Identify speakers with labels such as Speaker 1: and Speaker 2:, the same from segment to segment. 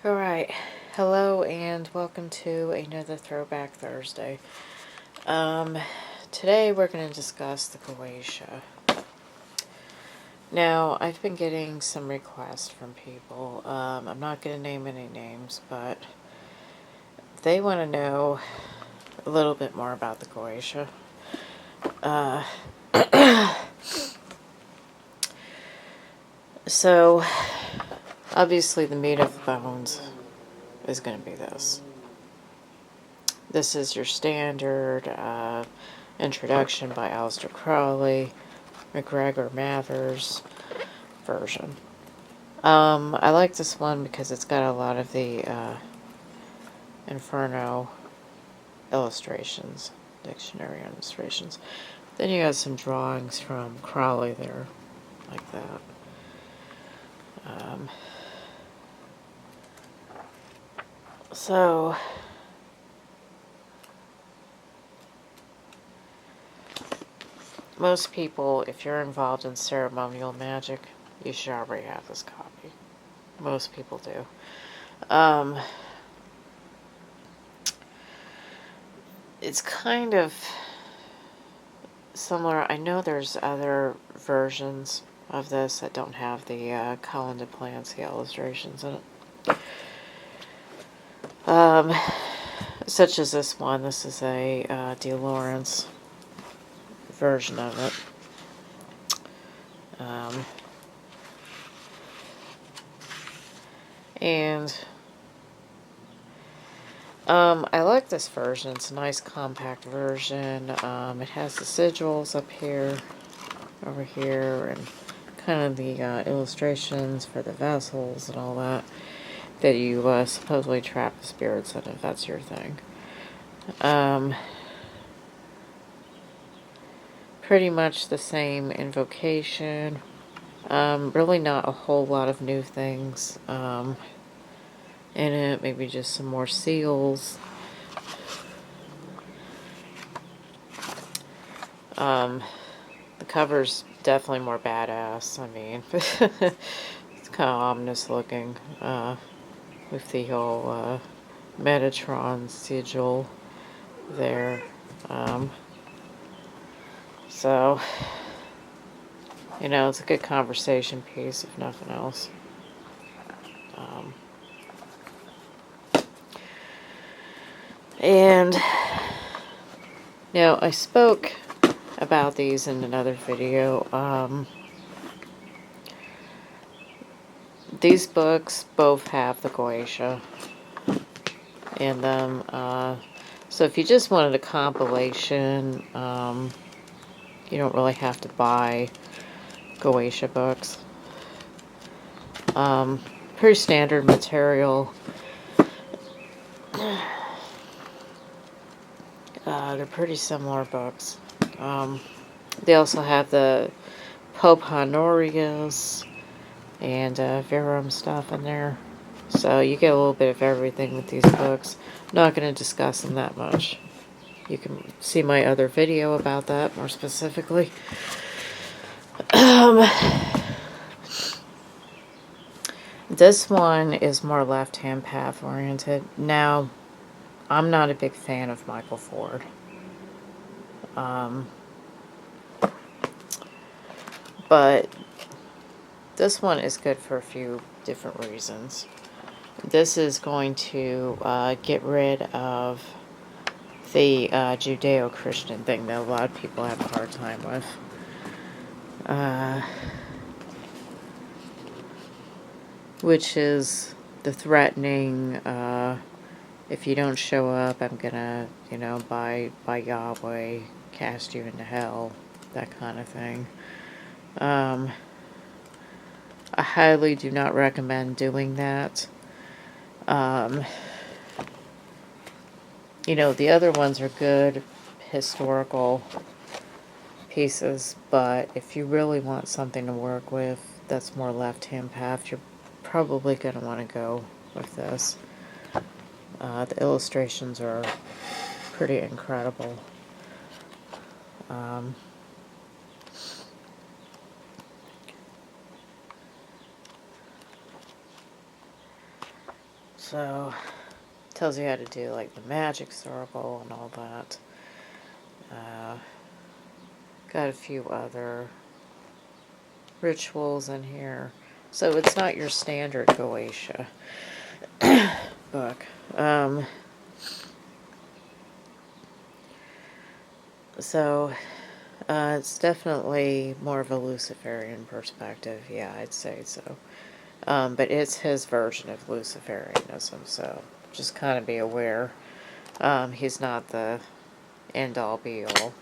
Speaker 1: Alright, hello and welcome to another Throwback Thursday. Today we're going to discuss the Goetia. Now, I've been getting some requests from people. I'm not going to name any names, but they want to know a little bit more about the Goetia. So, obviously the meat of the bones is going to be this. This is your standard introduction by Aleister Crowley, MacGregor Mathers version. I like this one because it's got a lot of the Inferno illustrations, dictionary illustrations. Then you got some drawings from Crowley there, like that. So, most people, if you're involved in ceremonial magic, you should already have this copy. Most people do. It's kind of similar. I know there's other versions of this that don't have the Colin de Plancy illustrations in it. Such as this one. This is a De Lawrence version of it. I like this version. It's a nice compact version. It has the sigils up here, over here, and kind of the illustrations for the vessels and all that you supposedly trap the spirits in, if that's your thing. Pretty much the same invocation. Really not a whole lot of new things in it. Maybe just some more seals. The cover's definitely more badass. I mean, it's kind of ominous looking with the whole Metatron sigil there. So, you know, it's a good conversation piece, if nothing else. And now I spoke about these in another video. These books both have the Goetia in them. So if you just wanted a compilation, you don't really have to buy Goetia books. Pretty standard material. They're pretty similar books. They also have the Pope Honorius and Verum stuff in there. So you get a little bit of everything with these books. I'm not going to discuss them that much. You can see my other video about that more specifically. This one is more left-hand path oriented. Now, I'm not a big fan of Michael Ford. But this one is good for a few different reasons. This is going to get rid of the Judeo-Christian thing that a lot of people have a hard time with. Which is the threatening, if you don't show up, I'm gonna, you know, by Yahweh, cast you into hell, that kind of thing. I highly do not recommend doing that. You know, the other ones are good historical pieces, but if you really want something to work with that's more left-hand path, you're probably going to want to go with this. The illustrations are pretty incredible. So, tells you how to do like the magic circle and all that. Got a few other rituals in here. So it's not your standard Goetia book. So it's definitely more of a Luciferian perspective. Yeah, I'd say so. But it's his version of Luciferianism, so just kind of be aware. He's not the end-all be-all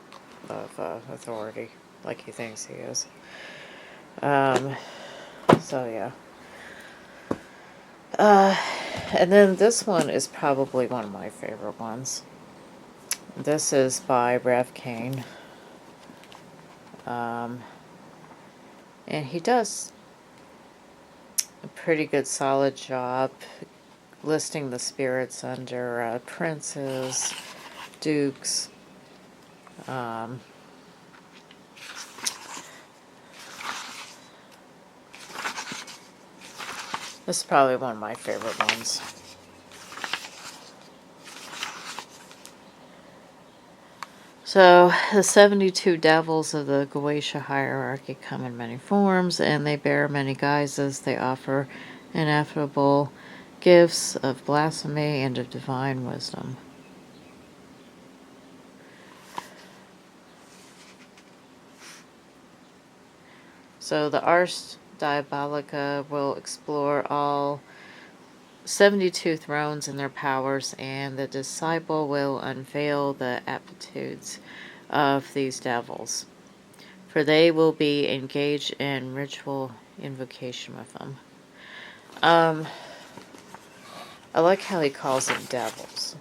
Speaker 1: of authority like he thinks he is. So yeah. And then this one is probably one of my favorite ones. This is by Rev Kane. And he does a pretty good solid job listing the spirits under princes, dukes, this is probably one of my favorite ones. So, the 72 devils of the Goetia hierarchy come in many forms, and they bear many guises. They offer ineffable gifts of blasphemy and of divine wisdom. So, the Ars Diabolica will explore all 72 thrones and their powers, and the disciple will unveil the aptitudes of these devils, for they will be engaged in ritual invocation with them. I like how he calls them devils,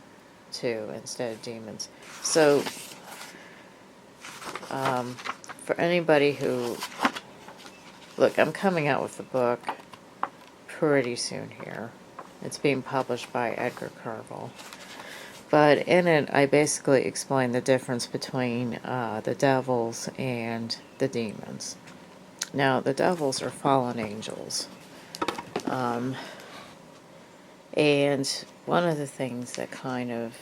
Speaker 1: too, instead of demons. So, for anybody who... Look, I'm coming out with the book pretty soon here. It's being published by Edgar Carvel. But in it, I basically explain the difference between the devils and the demons. Now, the devils are fallen angels. And one of the things that kind of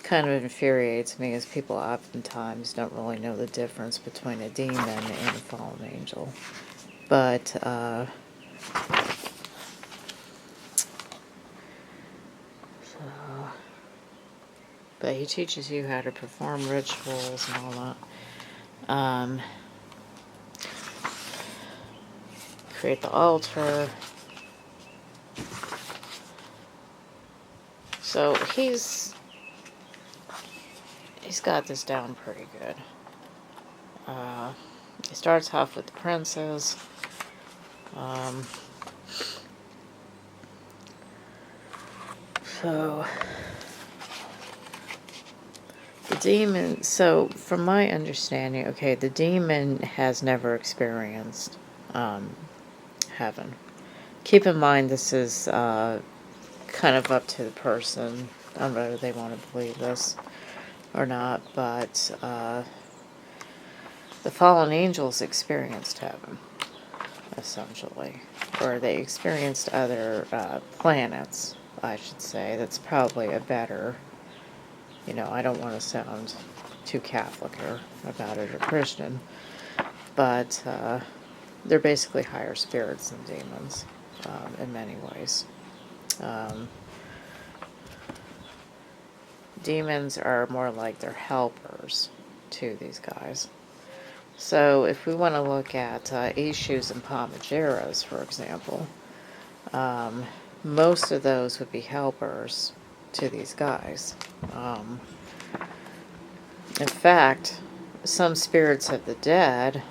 Speaker 1: kind of infuriates me is people oftentimes don't really know the difference between a demon and a fallen angel. But but he teaches you how to perform rituals and all that. Create the altar. So he's got this down pretty good. He starts off with the princes. So the demon, so from my understanding, okay, the demon has never experienced heaven. Keep in mind this is kind of up to the person on whether they want to believe this or not, but the fallen angels experienced heaven, essentially. Or they experienced other planets, I should say. That's probably a better, I don't want to sound too Catholic about it or Christian, but they're basically higher spirits than demons in many ways. Demons are more like they're helpers to these guys. So if we want to look at Ishus and Pomageras, for example, most of those would be helpers to these guys. In fact, some spirits of the dead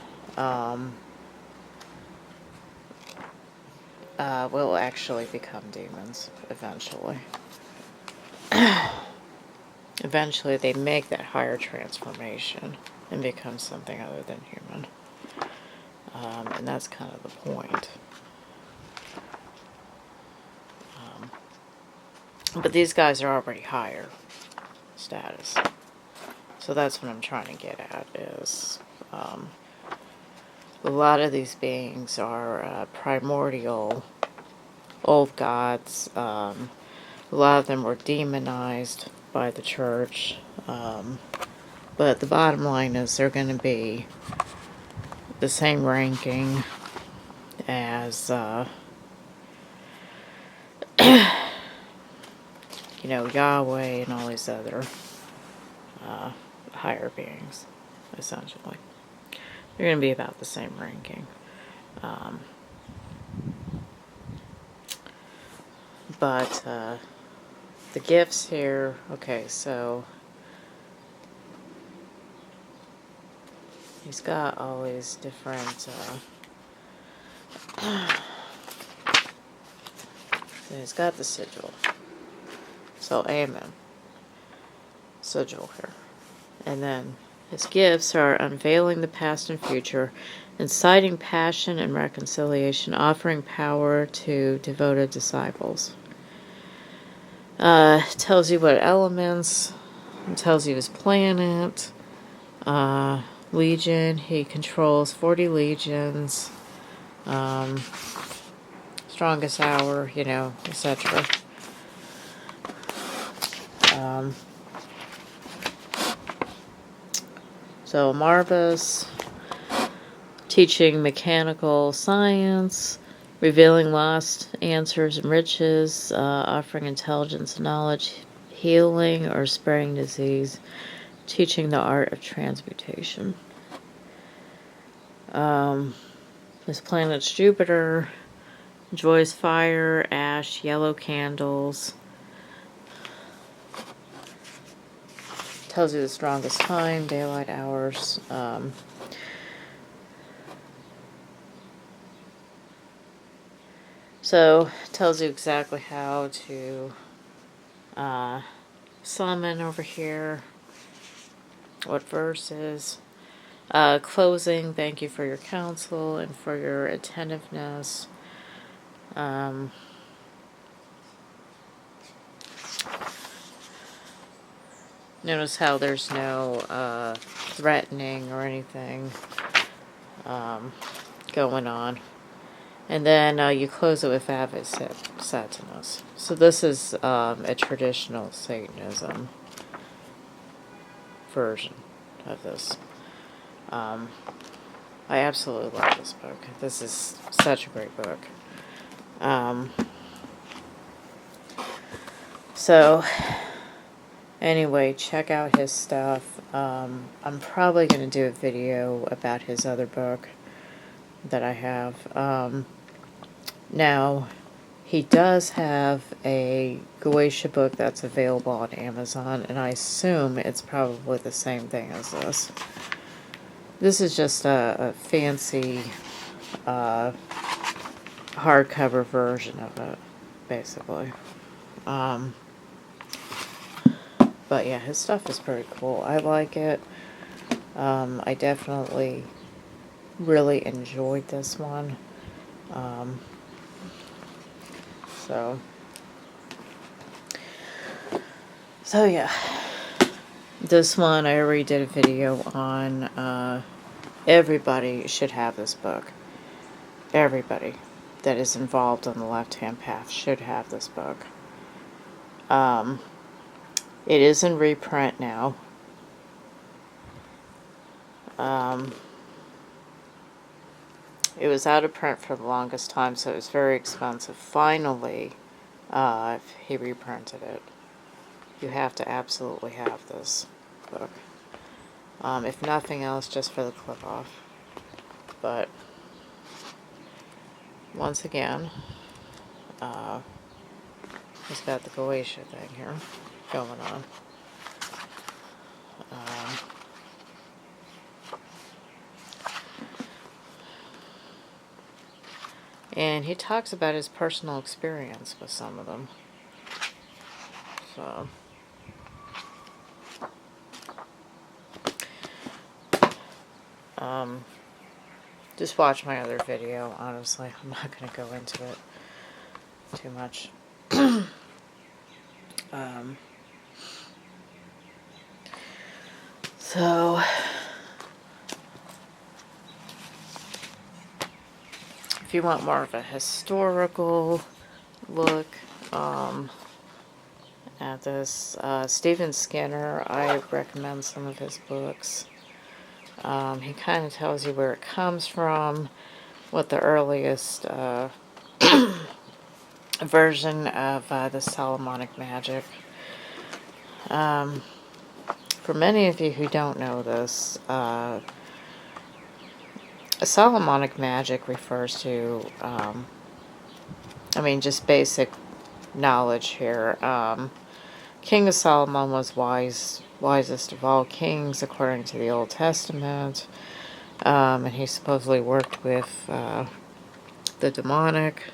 Speaker 1: will actually become demons eventually. Eventually they make that higher transformation and become something other than human. And that's kind of the point. But these guys are already higher status. So that's what I'm trying to get at is a lot of these beings are primordial old gods. A lot of them were demonized by the church. But the bottom line is they're going to be the same ranking as, you know, Yahweh and all these other higher beings, essentially. They're going to be about the same ranking. But the gifts here, okay, so he's got all these different, so he's got the sigil. So, amen. Sigil here. And then his gifts are unveiling the past and future, inciting passion and reconciliation, offering power to devoted disciples. Tells you what elements, tells you his planet, legion, he controls 40 legions, strongest hour, you know, etc. So Marbus, teaching mechanical science, revealing lost answers and riches, offering intelligence and knowledge, healing or sparing disease, teaching the art of transmutation. This planet's Jupiter, enjoys fire, ash, yellow candles. Tells you the strongest time, daylight hours. So, tells you exactly how to summon over here. What verses. Closing, thank you for your counsel and for your attentiveness. Notice how there's no threatening or anything going on. And then you close it with Ave Satanas. So this is a traditional Satanism version of this. I absolutely love this book. This is such a great book. So, anyway, check out his stuff. I'm probably going to do a video about his other book that I have. Now, he does have a Goetia book that's available on Amazon, and I assume it's probably the same thing as this. This is just a fancy hardcover version of it, basically. But yeah, his stuff is pretty cool. I like it. I definitely really enjoyed this one. So yeah. This one I already did a video on. Everybody should have this book. Everybody that is involved on the left-hand path should have this book. It is in reprint now. It was out of print for the longest time, so it was very expensive. Finally, he reprinted it. You have to absolutely have this book. If nothing else, just for the clip-off. But, once again, he's got the Goetia thing here going on. And he talks about his personal experience with some of them. So, just watch my other video, honestly. I'm not going to go into it too much. So, if you want more of a historical look at this, Stephen Skinner, I recommend some of his books. He kind of tells you where it comes from, what the earliest version of the Solomonic magic. For many of you who don't know this, Solomonic magic refers to, just basic knowledge here. King of Solomon was wisest of all kings according to the Old Testament, and he supposedly worked with the demonic.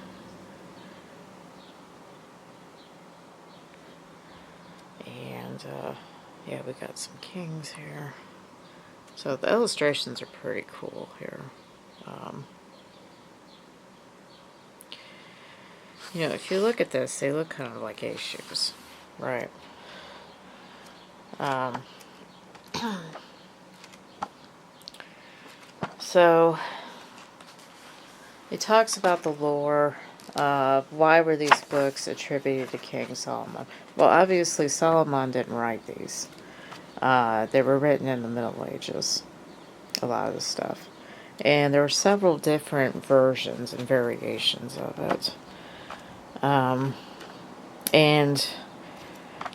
Speaker 1: And yeah, we got some kings here. So the illustrations are pretty cool here. If you look at this, they look kind of like A shoes, right? So it talks about the lore. Why were these books attributed to King Solomon? Well, obviously Solomon didn't write these. They were written in the Middle Ages, a lot of the stuff. And there were several different versions and variations of it. And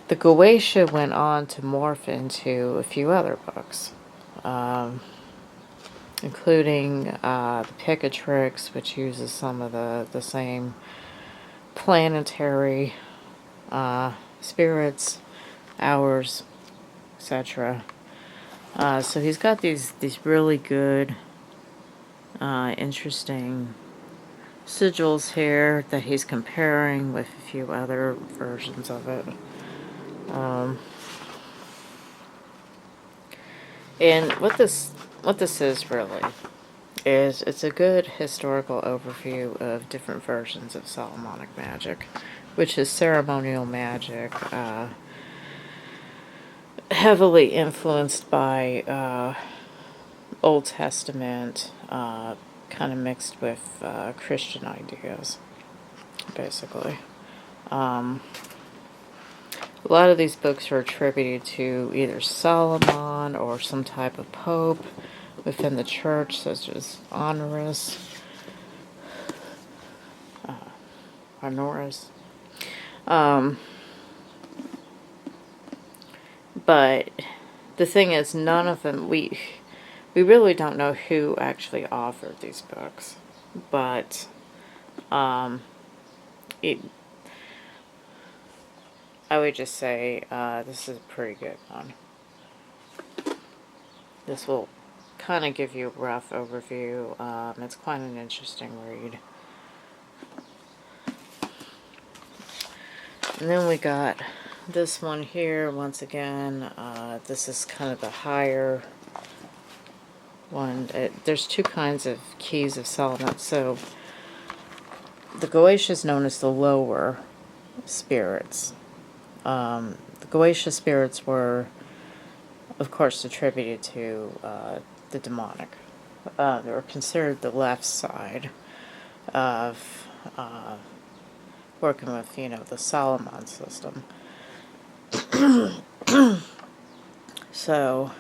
Speaker 1: the Goetia went on to morph into a few other books, including the Picatrix, which uses some of the same planetary spirits, hours, etc. So he's got these really good, interesting sigils here that he's comparing with a few other versions of it. And what this is really is it's a good historical overview of different versions of Solomonic magic, which is ceremonial magic, heavily influenced by Old Testament, kind of mixed with Christian ideas, basically. A lot of these books are attributed to either Solomon or some type of pope within the church, such as Honoris. But the thing is, none of them, we really don't know who actually authored these books. But I would just say this is a pretty good one. This will kind of give you a rough overview. It's quite an interesting read. And then we got this one here. Once again, this is kind of the higher one. There's two kinds of keys of Solomon. So the Goetia is known as the lower spirits. The Goetia spirits were, of course, attributed to the demonic. They were considered the left side of working with, the Solomon system. So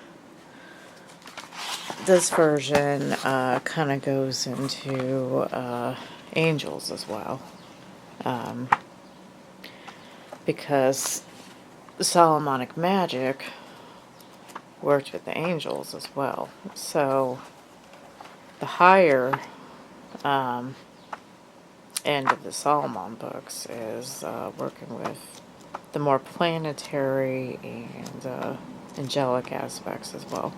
Speaker 1: this version kind of goes into angels as well, because the Solomonic magic worked with the angels as well. So the higher end of the Solomon books is working with the more planetary and angelic aspects as well.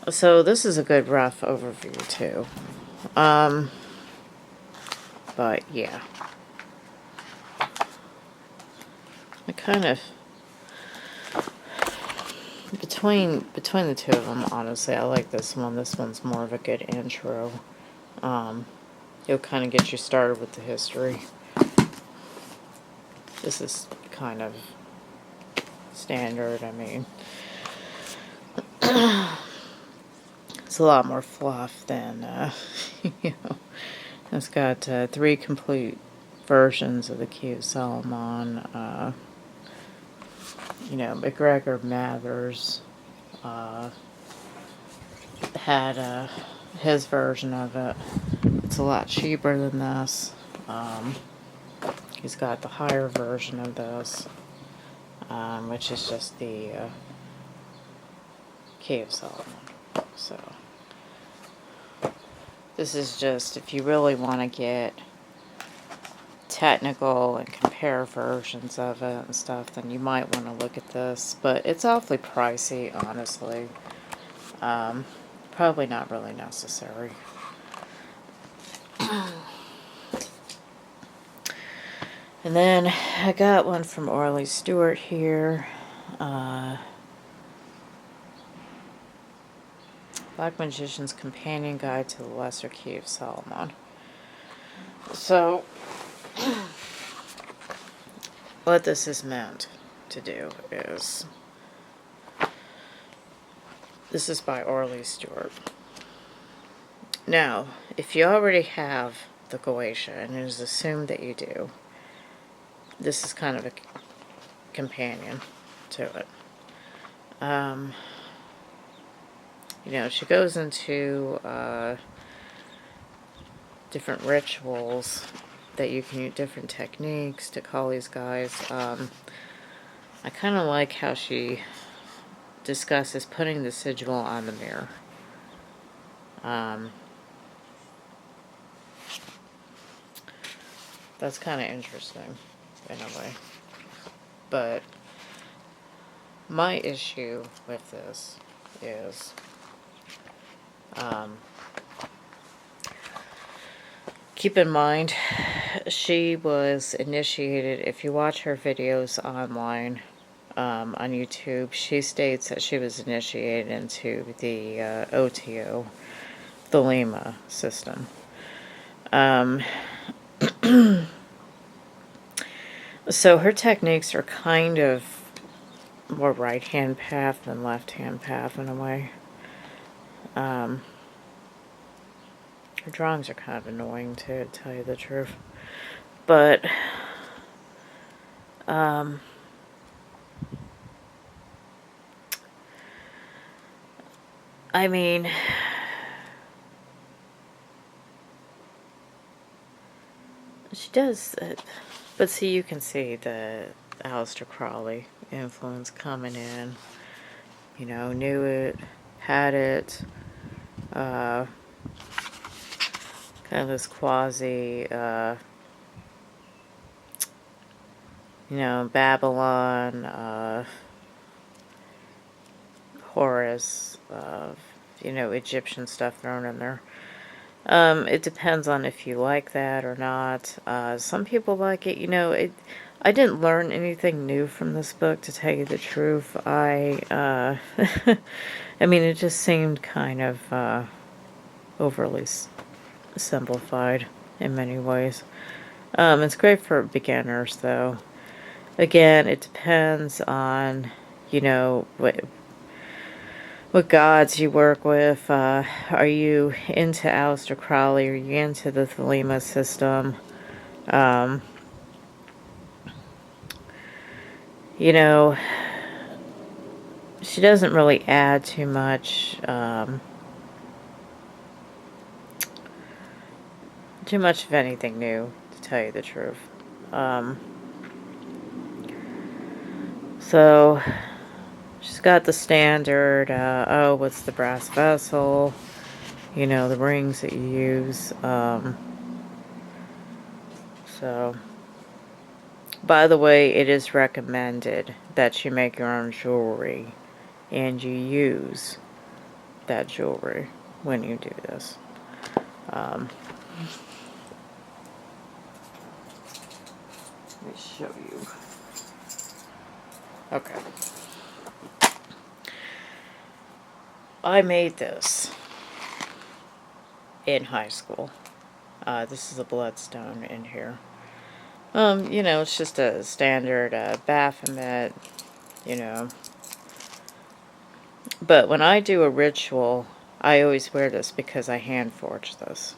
Speaker 1: So this is a good rough overview too. But yeah, I kind of between the two of them, honestly, I like this one. This one's more of a good intro. It'll kind of get you started with the history. This is kind of standard, It's a lot more fluff than, you know, it's got 3 complete versions of the Key of Solomon. You know, McGregor Mathers had his version of it. It's a lot cheaper than this. He's got the higher version of this, which is just the Key of Solomon. So, this is just, if you really want to get technical and compare versions of it and stuff, then you might want to look at this. But it's awfully pricey, honestly. Probably not really necessary. And then I got one from Orly Stewart here. Black Magician's Companion Guide to the Lesser Key of Solomon. So, what this is meant to do is, this is by Orly Stewart. Now, if you already have the Goetia, and it is assumed that you do, this is kind of a companion to it. You know, she goes into different rituals that you can use, different techniques to call these guys. I kind of like how she discusses putting the sigil on the mirror. That's kind of interesting in a way. But my issue with this is keep in mind, she was initiated, if you watch her videos online on YouTube, she states that she was initiated into the OTO, the Lima system. So her techniques are kind of more right-hand path than left-hand path in a way. Her drawings are kind of annoying too, to tell you the truth. But, I mean, she does, but see, you can see the Aleister Crowley influence coming in. You know, knew it, had it, kind of this quasi, you know, Babylon, Horus, you know, Egyptian stuff thrown in there. It depends on if you like that or not. Some people like it. You know, I didn't learn anything new from this book, to tell you the truth. I mean, it just seemed kind of overly simplified in many ways. It's great for beginners, though. Again, it depends on, you know, what gods you work with. Are you into Aleister Crowley? Are you into the Thelema system? You know, she doesn't really add too much, of anything new, to tell you the truth. So, she's got the standard, oh, what's the brass vessel? You know, the rings that you use. So, by the way, it is recommended that you make your own jewelry and you use that jewelry when you do this. Let me show you. Okay. I made this in high school. This is a bloodstone in here. You know, it's just a standard Baphomet, you know. But when I do a ritual, I always wear this because I hand forged this.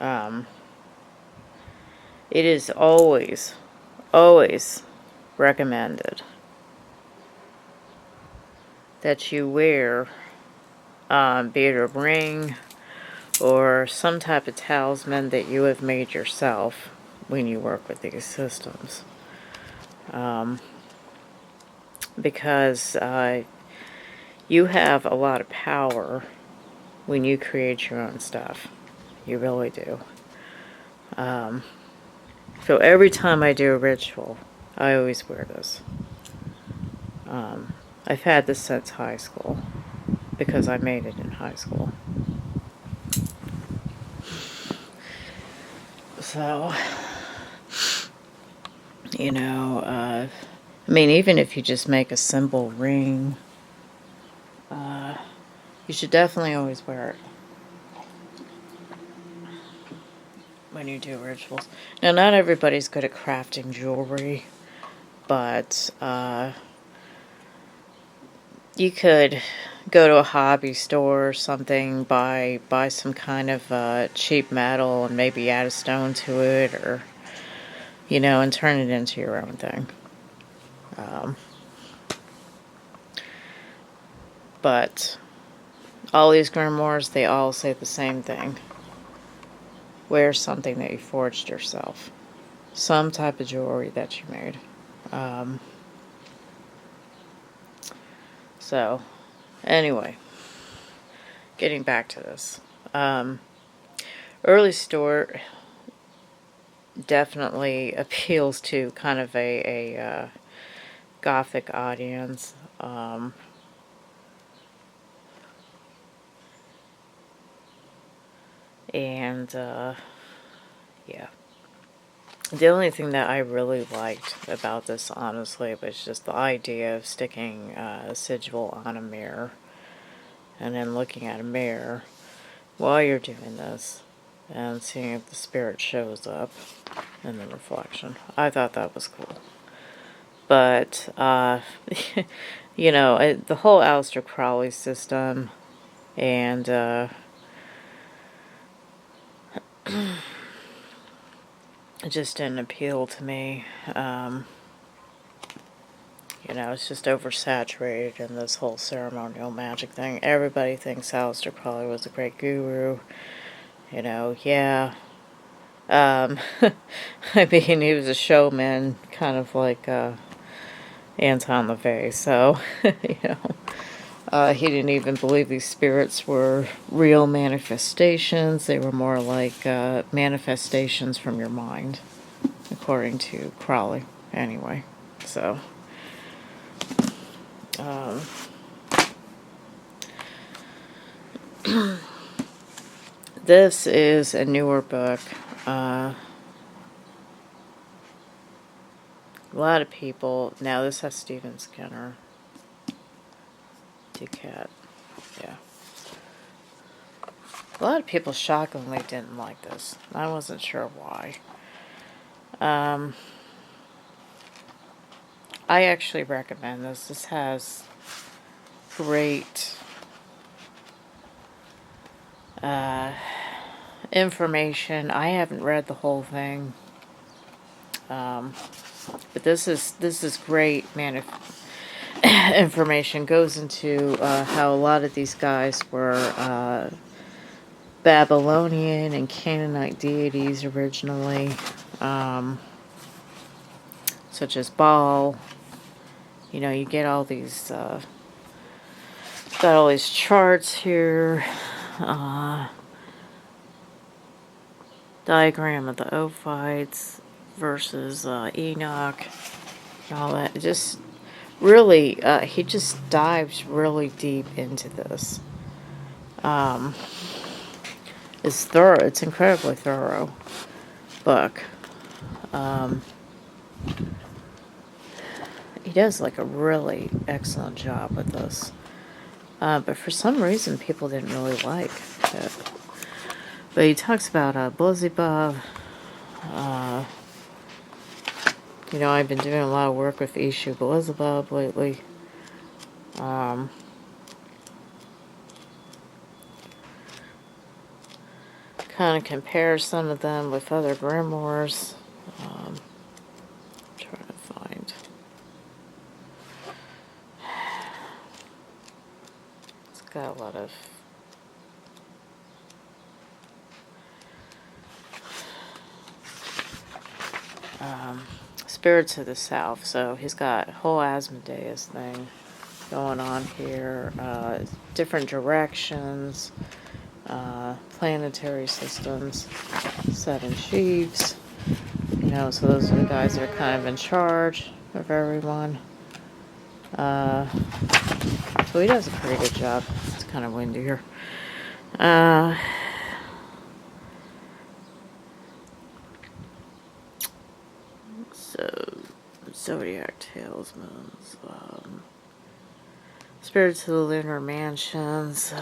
Speaker 1: It is always, always recommended that you wear, be it a ring or some type of talisman that you have made yourself when you work with these systems. Because you have a lot of power when you create your own stuff. You really do. So every time I do a ritual, I always wear this. I've had this since high school because I made it in high school. So, you know, I mean, even if you just make a simple ring, you should definitely always wear it when you do rituals. Now, not everybody's good at crafting jewelry, but you could go to a hobby store or something, buy some kind of cheap metal and maybe add a stone to it, or, you know, and turn it into your own thing. But all these grimoires, they all say the same thing. Wear something that you forged yourself. Some type of jewelry that you made. So, anyway, getting back to this. Early Store definitely appeals to kind of a gothic audience. Yeah. The only thing that I really liked about this, honestly, was just the idea of sticking a sigil on a mirror and then looking at a mirror while you're doing this and seeing if the spirit shows up in the reflection. I thought that was cool. But, you know, the whole Aleister Crowley system and it just didn't appeal to me. You know, it's just oversaturated in this whole ceremonial magic thing. Everybody thinks Aleister Crowley was a great guru. You know, yeah. I mean, he was a showman, kind of like Anton LaVey. So, you know, he didn't even believe these spirits were real manifestations. They were more like manifestations from your mind, according to Crowley, anyway. So, this is a newer book. A lot of people, now this has Stephen Skinner. Ducat, yeah. A lot of people shockingly didn't like this. I wasn't sure why. I actually recommend this. This has great information. I haven't read the whole thing, but this is great information. Goes into how a lot of these guys were Babylonian and Canaanite deities originally, such as Baal. You know, you get all these, got all these charts here, diagram of the Ophites versus Enoch, and all that. Just really, he just dives really deep into this. It's thorough. It's incredibly thorough book. He does like a really excellent job with this. But for some reason, people didn't really like it. But he talks about Beelzebub. You know, I've been doing a lot of work with Ishu Beelzebub lately. kind of compare some of them with other grimoires. Trying to find. It's got a lot of Spirits of the South. So he's got a whole Asmodeus thing going on here. Different directions, planetary systems, 7 chiefs. You know, so those are the guys that are kind of in charge of everyone. So he does a pretty good job. It's kind of windy here. So, Zodiac Talismans, Spirits of the Lunar Mansions.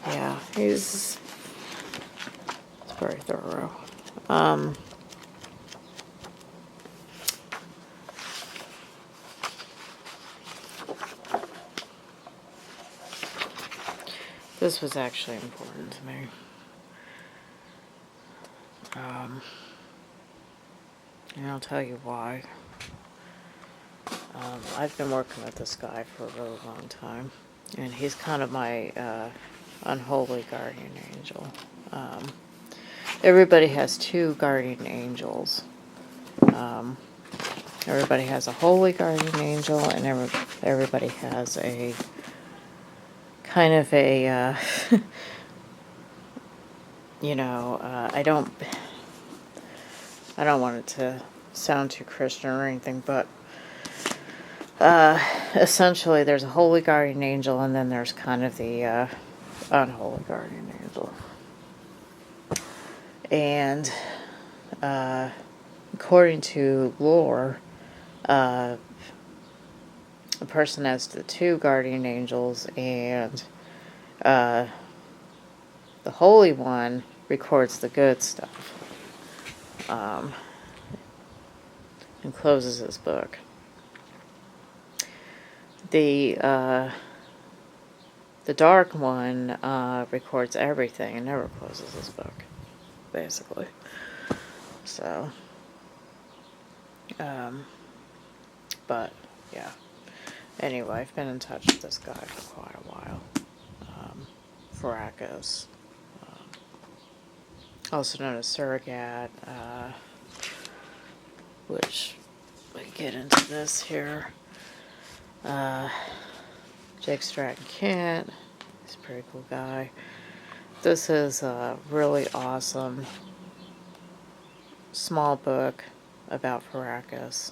Speaker 1: Yeah, it's very thorough. This was actually important to me. And I'll tell you why. I've been working with this guy for a really long time, and he's kind of my unholy guardian angel. Everybody has 2 guardian angels. Everybody has a holy guardian angel, and everybody has a kind of a, you know, I don't want it to sound too Christian or anything, but essentially there's a holy guardian angel, and then there's kind of the unholy guardian angel. And according to lore, a person has the 2 guardian angels, and the Holy One records the good stuff, and closes his book. The Dark One records everything and never closes his book, basically. So, but yeah. Anyway, I've been in touch with this guy for quite a while. Farrakos, also known as Surrogate, which we get into this here. Jake Stratton-Kent, he's a pretty cool guy. This is a really awesome small book about Farrakos.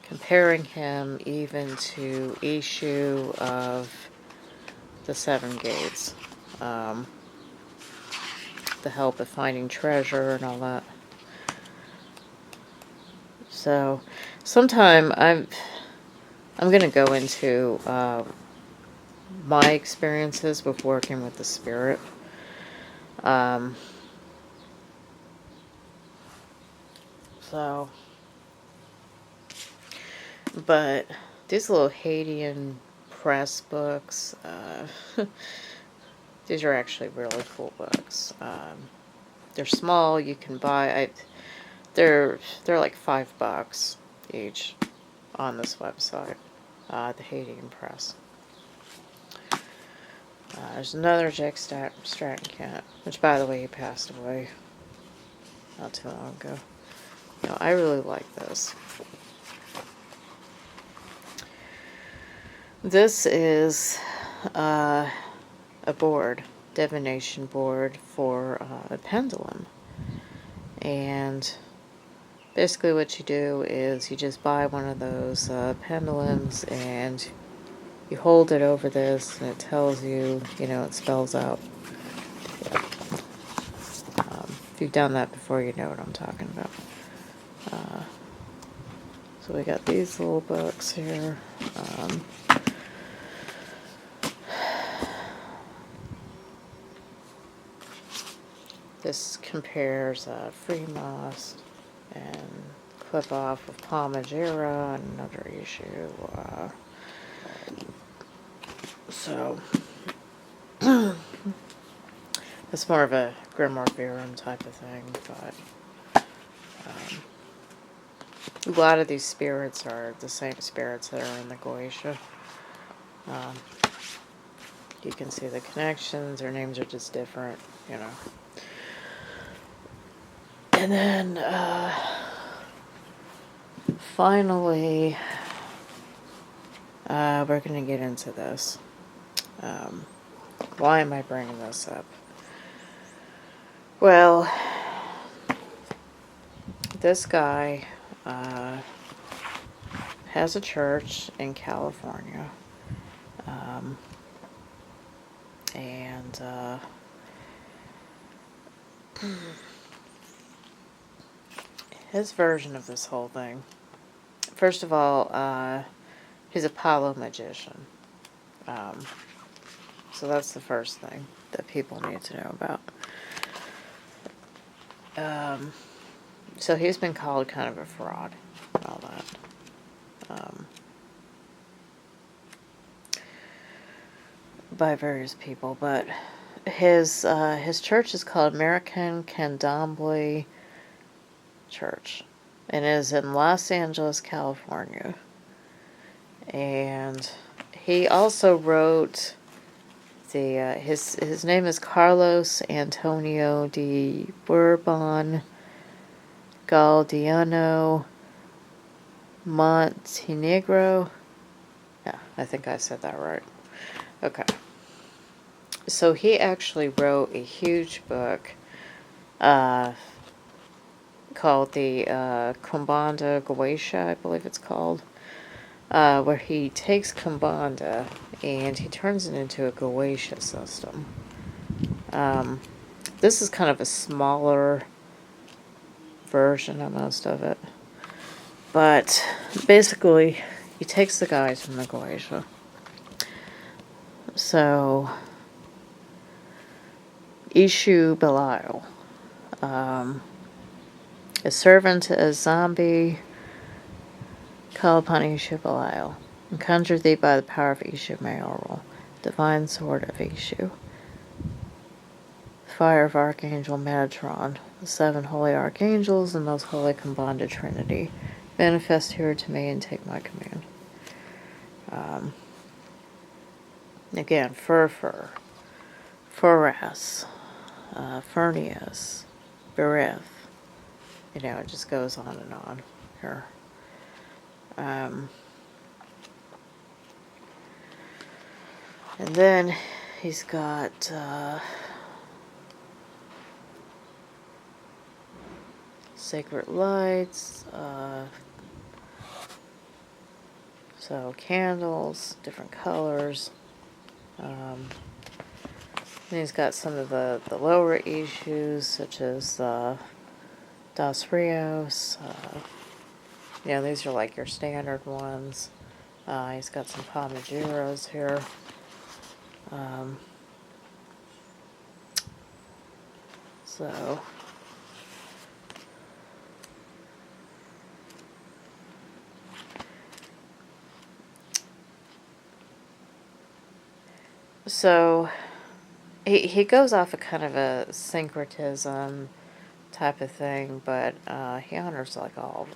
Speaker 1: Comparing him even to issue of the 7 Gates. The help of finding treasure and all that. So, sometime I'm gonna go into my experiences with working with the spirit. So, but these little Haitian press books, these are actually really cool books. They're small. You can buy. They're like $5 each on this website, the Haitian Press. There's another Jake Stratton-Kent, which, by the way, he passed away not too long ago. You know, I really like this. This is a board, divination board for a pendulum. And basically what you do is you just buy one of those pendulums and you hold it over this and it tells you, you know, it spells out. Yeah. If you've done that before, you know what I'm talking about. So we got these little books here. This compares Freemos and Clip Off of Palmagera and another issue. So, it's more of a Grimoire Verum type of thing, but a lot of these spirits are the same spirits that are in the Goetia. You can see the connections, their names are just different, you know. And then, finally, we're going to get into this. Why am I bringing this up? Well, this guy has a church in California. And his version of this whole thing, first of all, he's a Apollo magician. So that's the first thing that people need to know about. So he's been called kind of a fraud and all that. By various people, but his church is called American Candomblé Church, and it is in Los Angeles, California. And he also wrote his name is Carlos Antonio de Bourbon Galdiano Montenegro. Yeah, I think I said that right. Okay. So he actually wrote a huge book called the Kumbanda Goetia, I believe it's called, where he takes Kumbanda and he turns it into a Goetia system. This is kind of a smaller version of most of it. But basically, he takes the guys from the Goetia. So, Ishu Belial. A servant a zombie, call upon Ishu Belial, and conjure thee by the power of Ishu Mayoral, divine sword of Ishu. Fire of Archangel Metatron, the 7 holy archangels, and most holy Kumbanda Trinity. Manifest here to me and take my command. Again, Fur, Furas, Furnius, Berith. You know, it just goes on and on here. And then he's got Sacred Lights, so candles, different colors. Then he's got some of the lower issues, such as Dos Rios. You know, these are like your standard ones. He's got some Palmagiros here. So he goes off a kind of a syncretism type of thing, but he honors like all of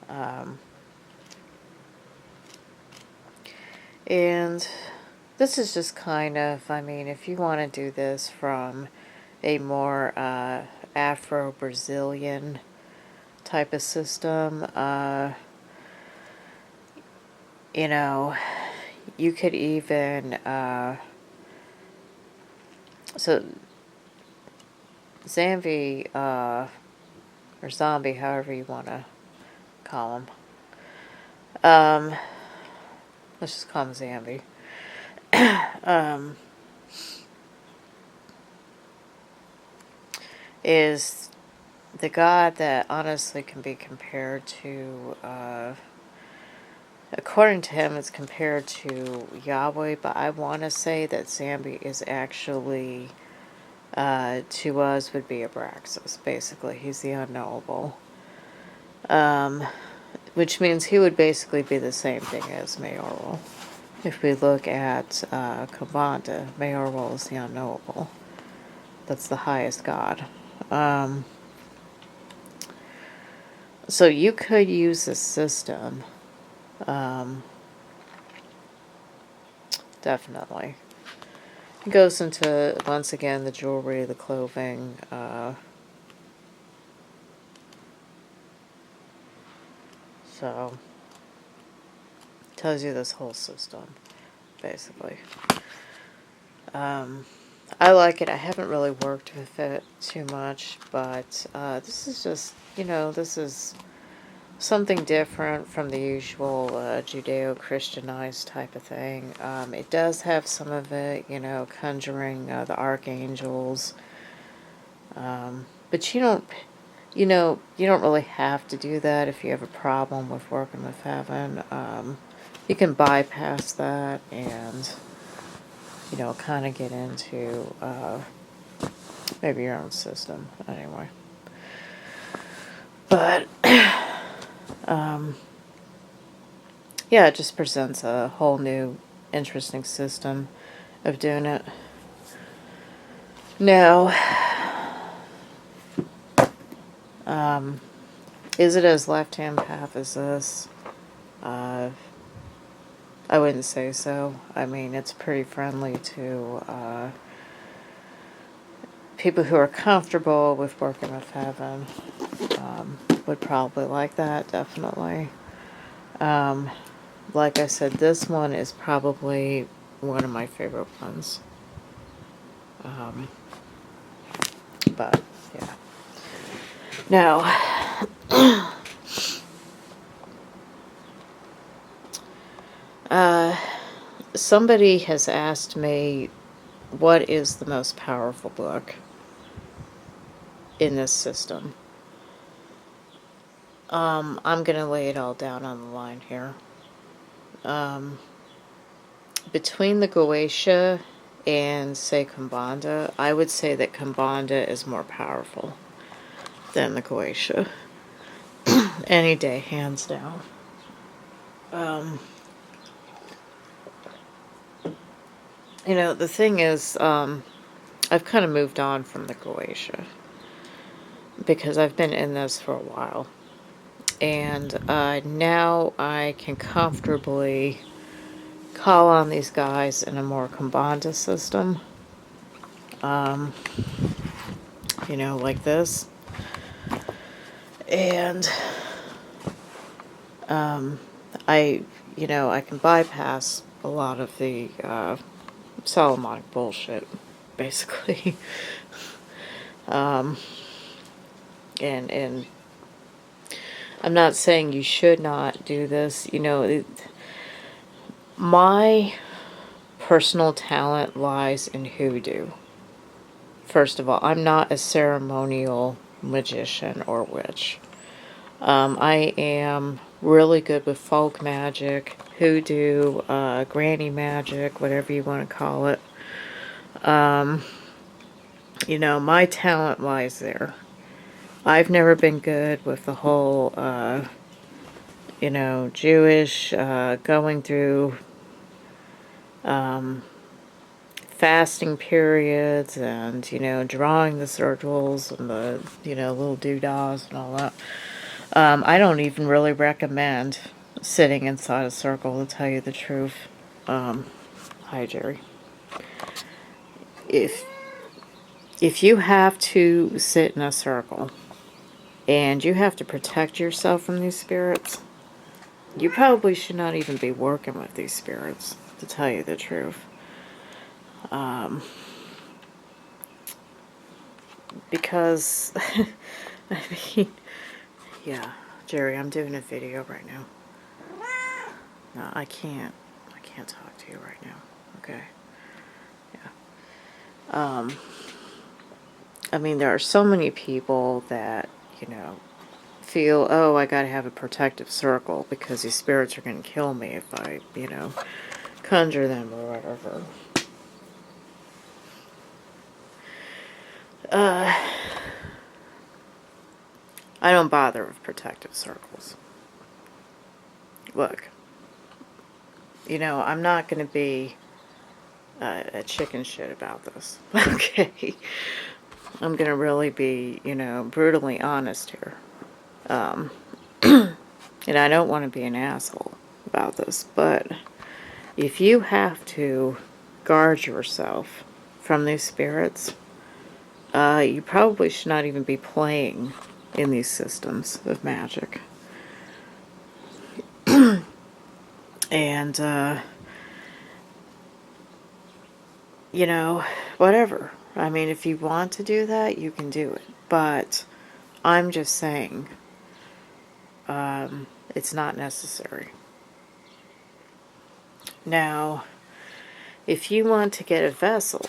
Speaker 1: them. And this is just kind of, I mean, if you want to do this from a more Afro-Brazilian type of system, you know, you could even, so Zambi, or Zombie, however you want to call him, let's just call him Zambi, is the god that honestly can be compared to, according to him, it's compared to Yahweh, but I want to say that Zambi is actually, to us, would be Abraxas, basically. He's the unknowable. Which means he would basically be the same thing as Mayoral. if we look at Kambanda, Mayorwal is the unknowable. That's the highest god. So you could use this system. Definitely. It goes into, once again, the jewelry, the clothing. So, tells you this whole system, basically. I like it. I haven't really worked with it too much, but this is just, this is something different from the usual Judeo-Christianized type of thing. It does have some of it, conjuring the archangels. But you don't really have to do that if you have a problem with working with heaven. You can bypass that and, kind of get into maybe your own system anyway. But, yeah, it just presents a whole new interesting system of doing it. Now, is it as left-hand path as this? I wouldn't say so. I mean, it's pretty friendly to people who are comfortable with working with heaven. Would probably like that, definitely. Like I said, this one is probably one of my favorite ones. But, yeah. Now, somebody has asked me, what is the most powerful book in this system? I'm going to lay it all down on the line here. Between the Goetia and, say, Kambanda, I would say that Kambanda is more powerful than the Goetia. Any day, hands down. The thing is, I've kind of moved on from the Goetia because I've been in this for a while. And now I can comfortably call on these guys in a more Kambanda system. Like this. And I can bypass a lot of the Solomonic bullshit, basically. And I'm not saying you should not do this. My personal talent lies in hoodoo. First of all, I'm not a ceremonial magician or witch. I am really good with folk magic, hoodoo, granny magic, whatever you want to call it. My talent lies there. I've never been good with the whole, Jewish, going through fasting periods and, drawing the circles and the, little doodahs and all that. I don't even really recommend sitting inside a circle, to tell you the truth. Hi, Jerry. If you have to sit in a circle and you have to protect yourself from these spirits, you probably should not even be working with these spirits, to tell you the truth. Because, I mean, yeah, Jerry, I'm doing a video right now. No, I can't talk to you right now, okay? Yeah. I mean, there are so many people that, feel, oh, I gotta have a protective circle because these spirits are gonna kill me if I, conjure them or whatever. I don't bother with protective circles. Look, you know, I'm not going to be a chicken shit about this. Okay. I'm going to really be, you know, brutally honest here. And I don't want to be an asshole about this, but if you have to guard yourself from these spirits, you probably should not even be playing in these systems of magic. And, you know, whatever. I mean, if you want to do that, you can do it. But I'm just saying, it's not necessary. Now, if you want to get a vessel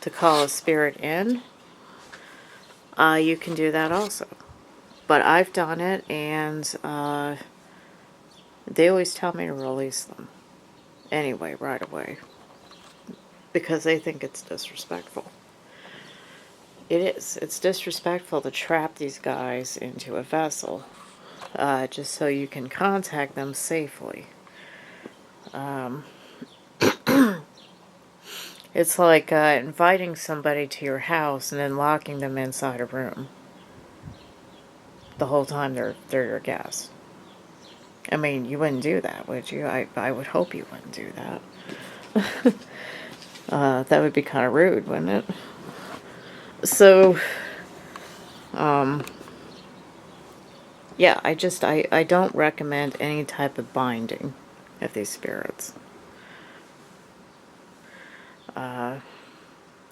Speaker 1: to call a spirit in, you can do that also. But I've done it, and they always tell me to release them. Anyway, right away. Because they think it's disrespectful. It is. It's disrespectful to trap these guys into a vessel, just so you can contact them safely. It's like inviting somebody to your house and then locking them inside a room the whole time they're your guests. I mean, you wouldn't do that, would you? I would hope you wouldn't do that. That would be kind of rude, wouldn't it? So, yeah, I don't recommend any type of binding of these spirits.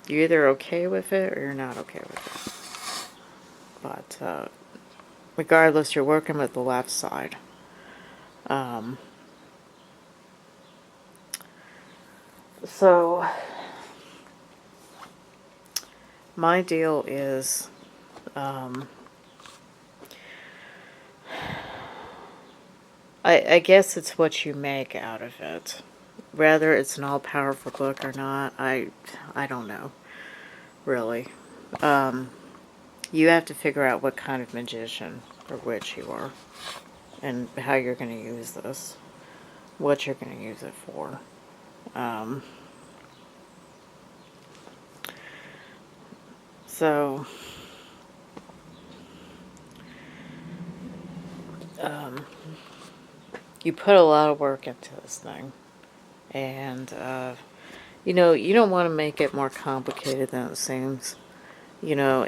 Speaker 1: You're either okay with it or you're not okay with it. But, regardless, you're working with the left side. So, my deal is, I guess it's what you make out of it. Whether it's an all-powerful book or not, I don't know, really. You have to figure out what kind of magician or witch you are, and how you're going to use this, what you're going to use it for. So, you put a lot of work into this thing, and, you know, you don't want to make it more complicated than it seems. You know,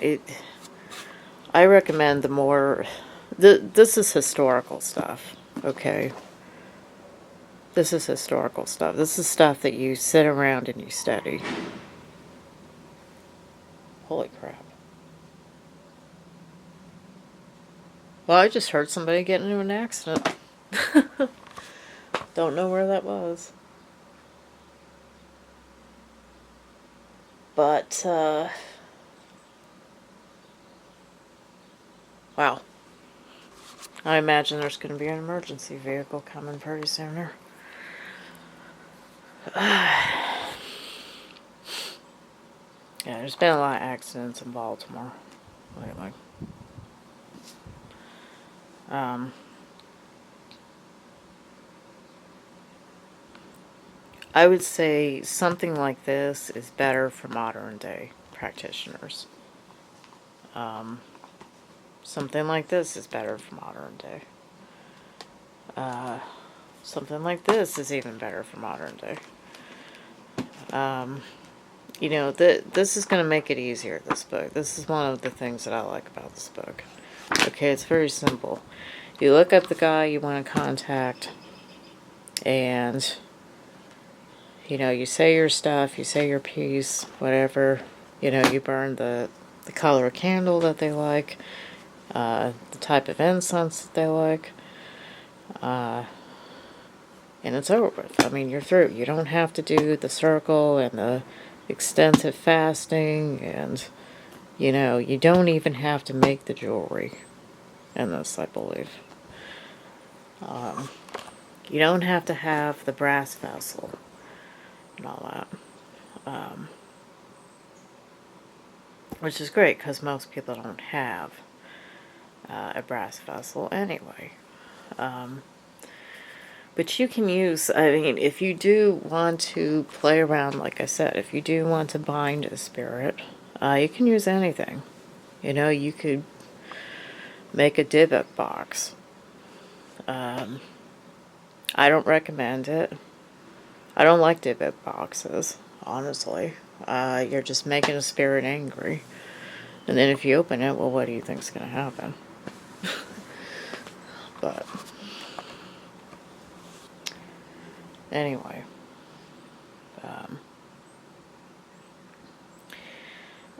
Speaker 1: I recommend the more, this is historical stuff, okay? This is historical stuff. This is stuff that you sit around and you study. Holy crap. Well, I just heard somebody get into an accident. Don't know where that was. But, wow. I imagine there's going to be an emergency vehicle coming pretty soon here. Yeah, there's been a lot of accidents in Baltimore lately. I would say something like this is better for modern day practitioners. Something like this is better for modern day. Something like this is even better for modern day. You know, this is going to make it easier, this book. This is one of the things that I like about this book. Okay, it's very simple. You look up the guy you want to contact, and, you know, you say your stuff, you say your piece, whatever. You know, you burn the color of candle that they like, the type of incense that they like, and it's over with. I mean, you're through. You don't have to do the circle and the extensive fasting, and, you know, you don't even have to make the jewelry in this, I believe. You don't have to have the brass vessel and all that. Which is great, because most people don't have a brass vessel anyway. But you can use, I mean, if you do want to play around, like I said, if you do want to bind a spirit, you can use anything. You know, you could make a divot box. I don't recommend it. I don't like divot boxes, honestly. You're just making a spirit angry. And then if you open it, well, what do you think's going to happen? But anyway.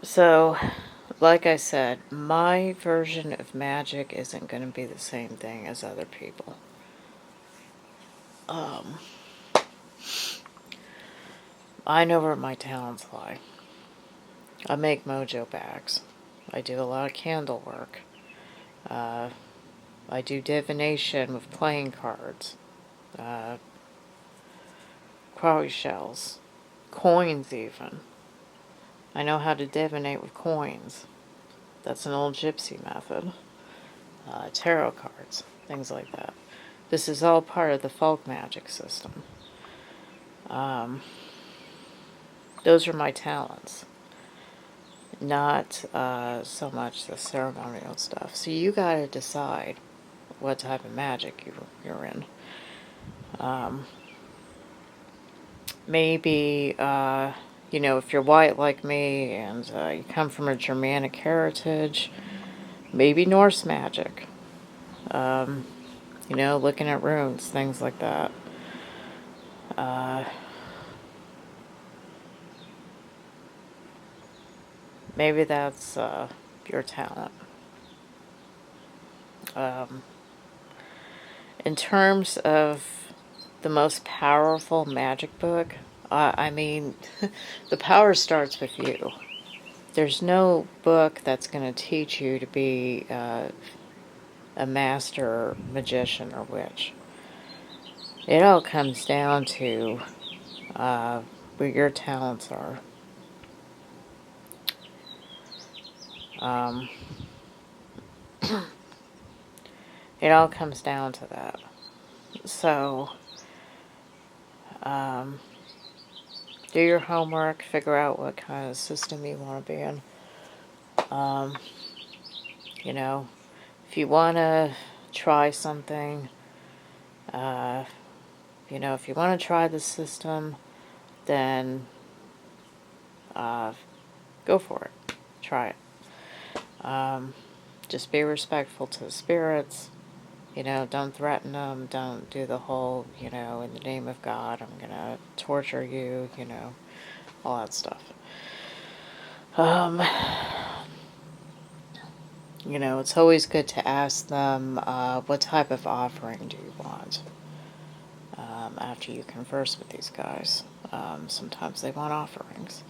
Speaker 1: So, like I said, my version of magic isn't going to be the same thing as other people. I know where my talents lie. I make mojo bags. I do a lot of candle work. I do divination with playing cards. Quarry shells. Coins even. I know how to divinate with coins. That's an old gypsy method. Tarot cards. Things like that. This is all part of the folk magic system. Those are my talents. Not so much the ceremonial stuff. So you gotta decide what type of magic you're in. Maybe, you know, if you're white like me and you come from a Germanic heritage, maybe Norse magic. You know, looking at runes, things like that. Maybe that's your talent. In terms of the most powerful magic book, I mean, the power starts with you. There's no book that's going to teach you to be a master magician or witch. It all comes down to where your talents are. It all comes down to that. So, do your homework, figure out what kind of system you want to be in. You know, if you want to try something, you know, if you want to try the system, then go for it. Try it. Just be respectful to the spirits. You know, don't threaten them. Don't do the whole, you know, in the name of God, I'm going to torture you, you know, all that stuff. You know, it's always good to ask them, what type of offering do you want? After you converse with these guys. Sometimes they want offerings.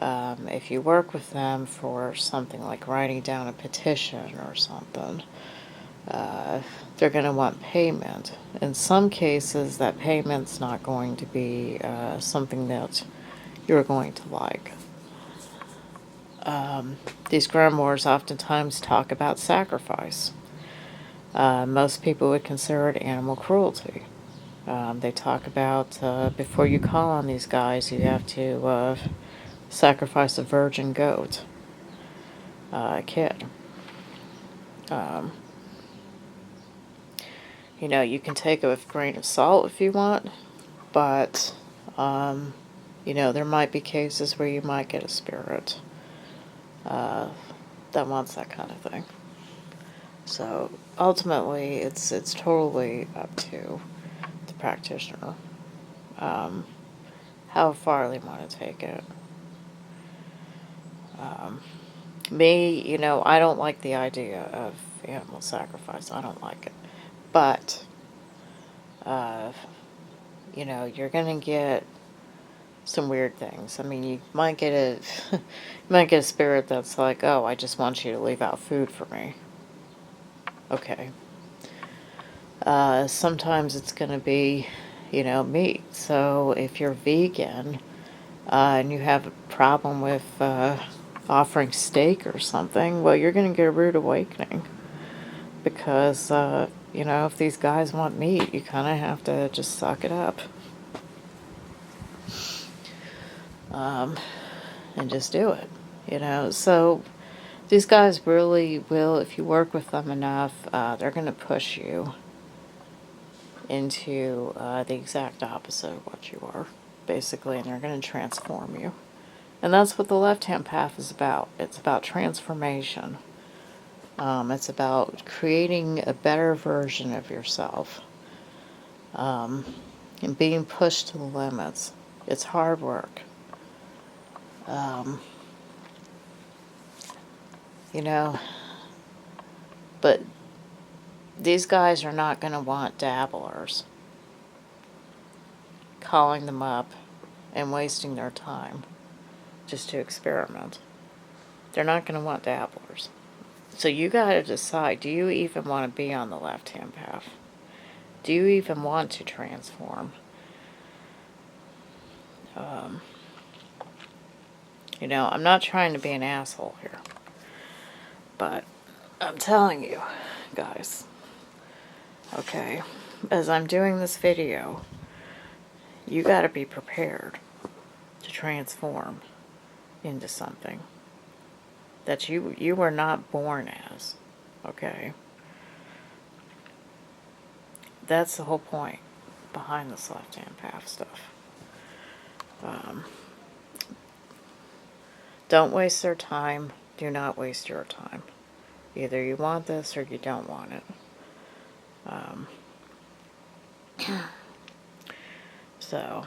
Speaker 1: If you work with them for something like writing down a petition or something, they're going to want payment. In some cases, that payment's not going to be something that you're going to like. These grimoires oftentimes talk about sacrifice. Most people would consider it animal cruelty. They talk about before you call on these guys, you have to sacrifice a virgin goat, a kid. You know, you can take it with a grain of salt if you want, but, you know, there might be cases where you might get a spirit that wants that kind of thing. So, ultimately, it's totally up to the practitioner, how far they want to take it. Me, you know, I don't like the idea of animal sacrifice. I don't like it. But, you know, you're going to get some weird things. I mean, you might get a spirit that's like, oh, I just want you to leave out food for me. Okay. Sometimes it's going to be, you know, meat. So if you're vegan, and you have a problem with offering steak or something, well, you're going to get a rude awakening. Because You know, if these guys want meat, you kind of have to just suck it up. And just do it, you know. So these guys really will, if you work with them enough, they're going to push you into the exact opposite of what you are, basically, and they're going to transform you. And that's what the left-hand path is about. It's about transformation. It's about creating a better version of yourself. And being pushed to the limits. It's hard work. You know, but these guys are not going to want dabblers calling them up and wasting their time just to experiment. They're not going to want dabblers. So you got to decide, do you even want to be on the left-hand path? Do you even want to transform? You know, I'm not trying to be an asshole here, but I'm telling you, guys, okay, as I'm doing this video, you got to be prepared to transform into something that you were not born as, okay? That's the whole point behind this left-hand path stuff. Don't waste their time. Do not waste your time. Either you want this or you don't want it. So,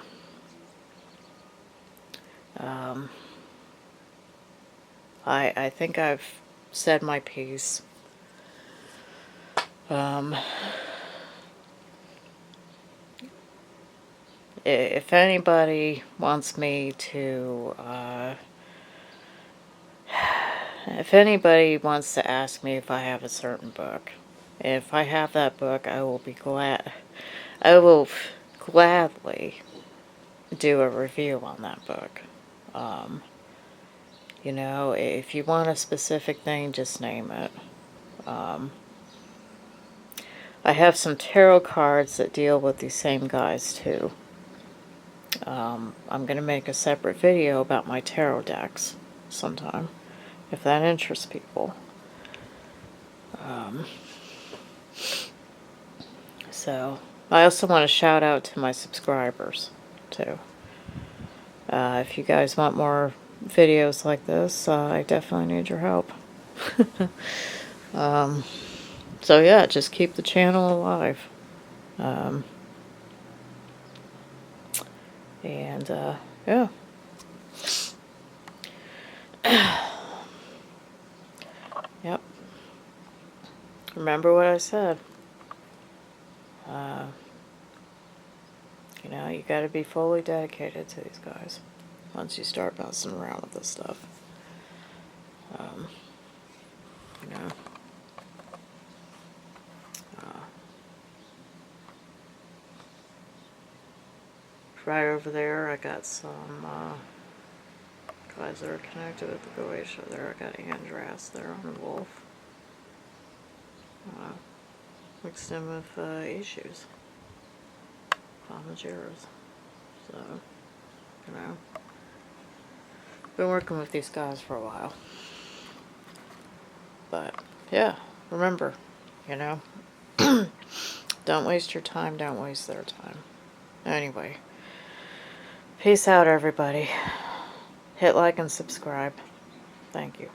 Speaker 1: I think I've said my piece. If anybody wants me to, if anybody wants to ask me if I have a certain book, if I have that book, I will gladly do a review on that book. You know, if you want a specific thing, just name it. I have some tarot cards that deal with these same guys too. I'm going to make a separate video about my tarot decks sometime, if that interests people. So, I also want to shout out to my subscribers too. If you guys want more videos like this, I definitely need your help. So yeah, just keep the channel alive. Yeah. Yep. Remember what I said. You know, you gotta be fully dedicated to these guys once you start messing around with this stuff. You know. Right over there, I got some guys that are connected with the Goetia there. I got Andras there on the wolf. Mixed in with issues. Palmageras. So, you know. Been working with these guys for a while. But, yeah, remember, you know, don't waste your time, don't waste their time. Anyway, peace out, everybody. Hit like and subscribe. Thank you.